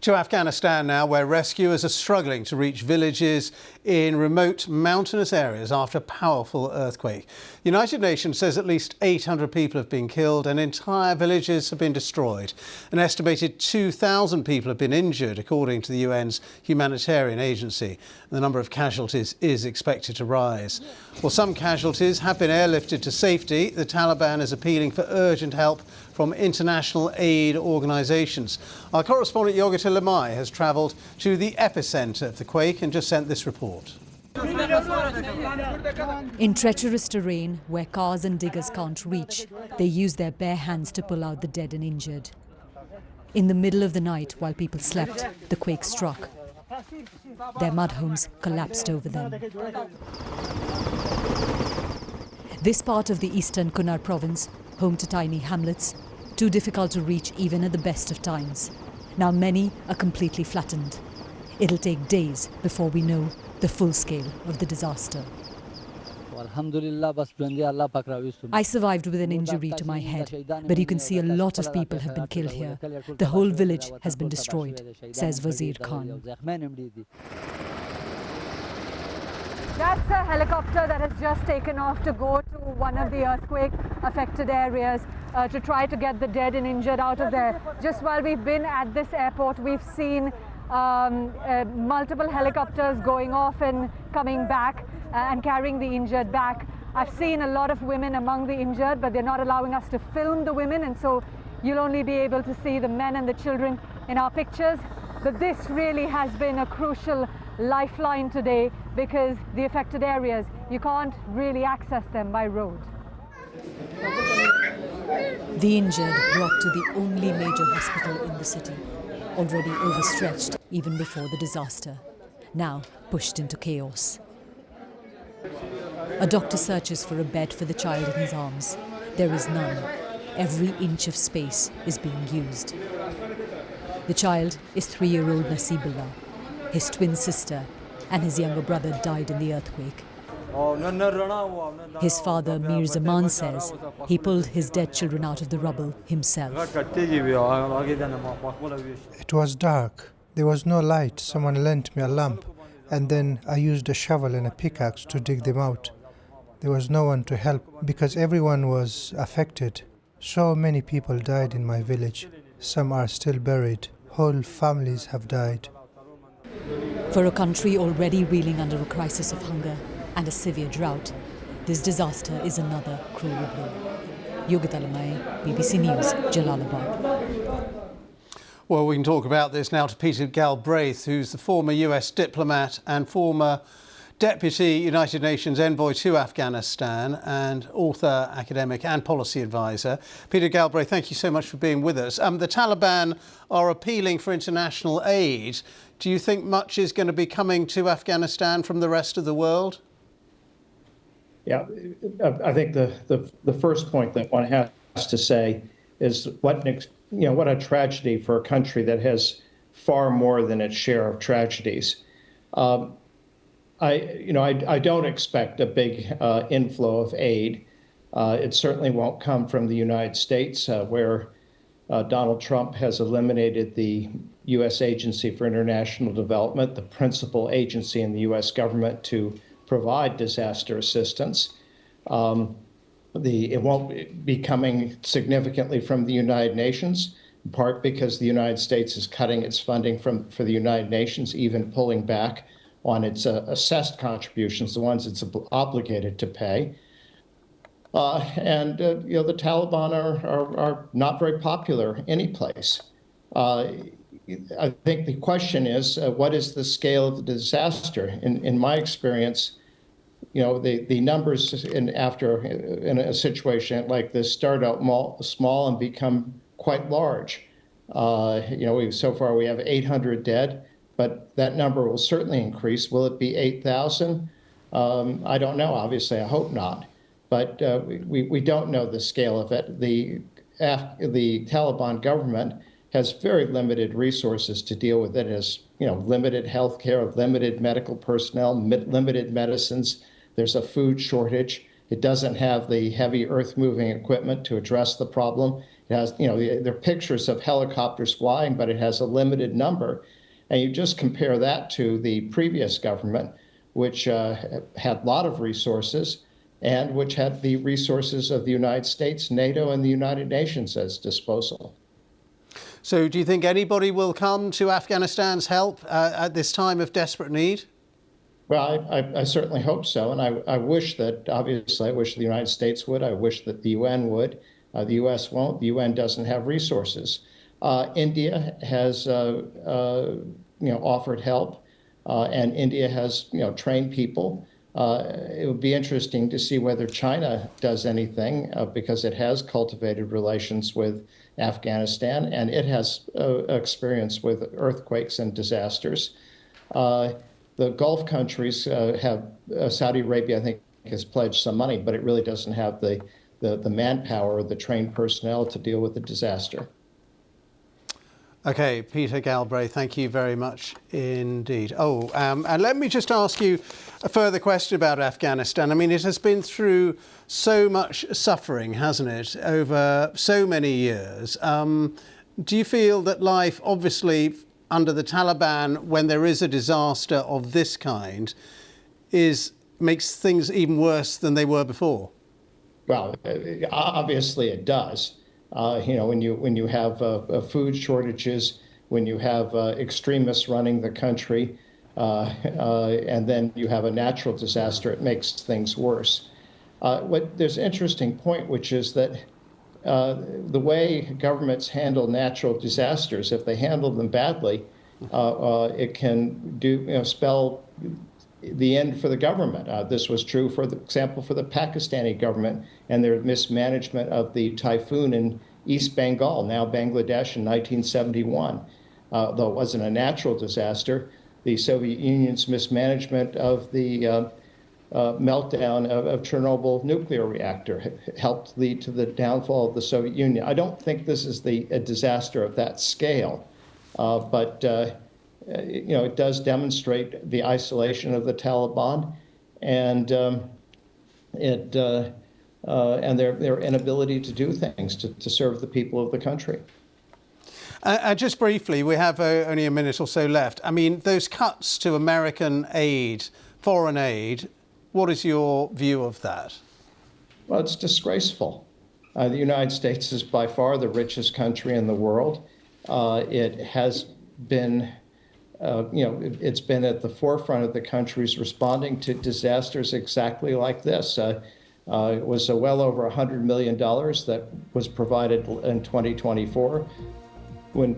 To Afghanistan now, where rescuers are struggling to reach villages in remote mountainous areas after a powerful earthquake. The United Nations says at least 800 people have been killed and entire villages have been destroyed. An estimated 2,000 people have been injured, according to the UN's humanitarian agency. The number of casualties is expected to rise. Well, some casualties have been airlifted to safety. The Taliban is appealing for urgent help from international aid organisations. Our correspondent Yogita Lamai has travelled to the epicentre of the quake and just sent this report. In treacherous terrain where cars and diggers can't reach, they use their bare hands to pull out the dead and injured. In the middle of the night, while people slept, the quake struck. Their mud homes collapsed over them. This part of the eastern Kunar province, home to tiny hamlets, too difficult to reach even at the best of times. Now many are completely flattened. It'll take days before we know the full scale of the disaster. I survived with an injury to my head, but you can see a lot of people have been killed here. The whole village has been destroyed, says Wazir Khan. That's a helicopter that has just taken off to go to one of the earthquake-affected areas to try to get the dead and injured out of there. Just while we've been at this airport, we've seen multiple helicopters going off and coming back and carrying the injured back. I've seen a lot of women among the injured, but they're not allowing us to film the women, and so you'll only be able to see the men and the children in our pictures. But this really has been a crucial lifeline today because the affected areas, you can't really access them by road. The injured brought to the only major hospital in the city, already overstretched even before the disaster, now pushed into chaos. A doctor searches for a bed for the child in his arms. There is none. Every inch of space is being used. The child is 3-year-old Nasibullah. His twin sister and his younger brother died in the earthquake. His father, Mir Zaman, says he pulled his dead children out of the rubble himself. It was dark. There was no light. Someone lent me a lamp, and then I used a shovel and a pickaxe to dig them out. There was no one to help because everyone was affected. So many people died in my village. Some are still buried. Whole families have died. For a country already reeling under a crisis of hunger and a severe drought, this disaster is another cruel blow. Yogita Lamai, BBC News, Jalalabad. Well, we can talk about this now to Peter Galbraith, who's the former US diplomat and former Deputy United Nations Envoy to Afghanistan and author, academic and policy advisor. Peter Galbraith, thank you so much for being with us. The Taliban are appealing for international aid. Do you think much is going to be coming to Afghanistan from the rest of the world? Yeah, I think the first point that one has to say is what a tragedy for a country that has far more than its share of tragedies. I don't expect a big inflow of aid. It certainly won't come from the United States, where Donald Trump has eliminated the U.S. Agency for International Development, the principal agency in the U.S. government to provide disaster assistance. It won't be coming significantly from the United Nations, in part because the United States is cutting its funding for the United Nations, even pulling back on its assessed contributions, the ones it's obligated to pay. The Taliban are not very popular any place. I think the question is, what is the scale of the disaster? In my experience, the numbers in a situation like this start out small and become quite large. So far we have 800 dead, but that number will certainly increase. Will it be 8,000? I don't know. Obviously, I hope not. But we don't know the scale of it. The Taliban government has very limited resources to deal with it. It has, limited health care, limited medical personnel, limited medicines. There's a food shortage. It doesn't have the heavy earth-moving equipment to address the problem. It has, there are pictures of helicopters flying, but it has a limited number. And you just compare that to the previous government, which had a lot of resources and which had the resources of the United States, NATO, and the United Nations as disposal. So do you think anybody will come to Afghanistan's help at this time of desperate need? Well, I certainly hope so. And I wish that, obviously, I wish the United States would. I wish that the UN would. The U.S. won't. The UN doesn't have resources. India has, offered help, and India has, trained people. It would be interesting to see whether China does anything because it has cultivated relations with Afghanistan, and it has experience with earthquakes and disasters. The Gulf countries have, Saudi Arabia, I think, has pledged some money, but it really doesn't have the manpower or the trained personnel to deal with the disaster. Okay, Peter Galbraith, thank you very much indeed. And let me just ask you a further question about Afghanistan. I mean, it has been through so much suffering, hasn't it, over so many years. Do you feel that life, obviously, under the Taliban, when there is a disaster of this kind, makes things even worse than they were before? Well, obviously it does. When you have food shortages, when you have extremists running the country, and then you have a natural disaster, it makes things worse. There's an interesting point, which is that the way governments handle natural disasters, if they handle them badly, it can spell the end for the government. This was true, for example, for the Pakistani government and their mismanagement of the typhoon in East Bengal, now Bangladesh, in 1971. Though it wasn't a natural disaster, the Soviet Union's mismanagement of the meltdown of Chernobyl nuclear reactor helped lead to the downfall of the Soviet Union. I don't think this is a disaster of that scale, but it does demonstrate the isolation of the Taliban and their inability to do things to serve the people of the country. Just briefly, we have only a minute or so left. I mean, those cuts to American aid, foreign aid, what is your view of that? Well, it's disgraceful. The United States is by far the richest country in the world. It has been it's been at the forefront of the countries responding to disasters exactly like this. It was well over $100 million that was provided in 2024 when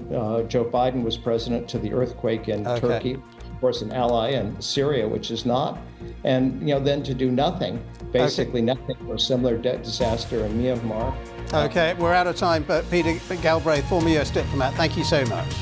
Joe Biden was president to the earthquake in Turkey, of course, an ally, and Syria, which is not. And then to do nothing, basically nothing, for a similar disaster in Myanmar. Okay, we're out of time, but Peter Galbraith, former US diplomat, thank you so much.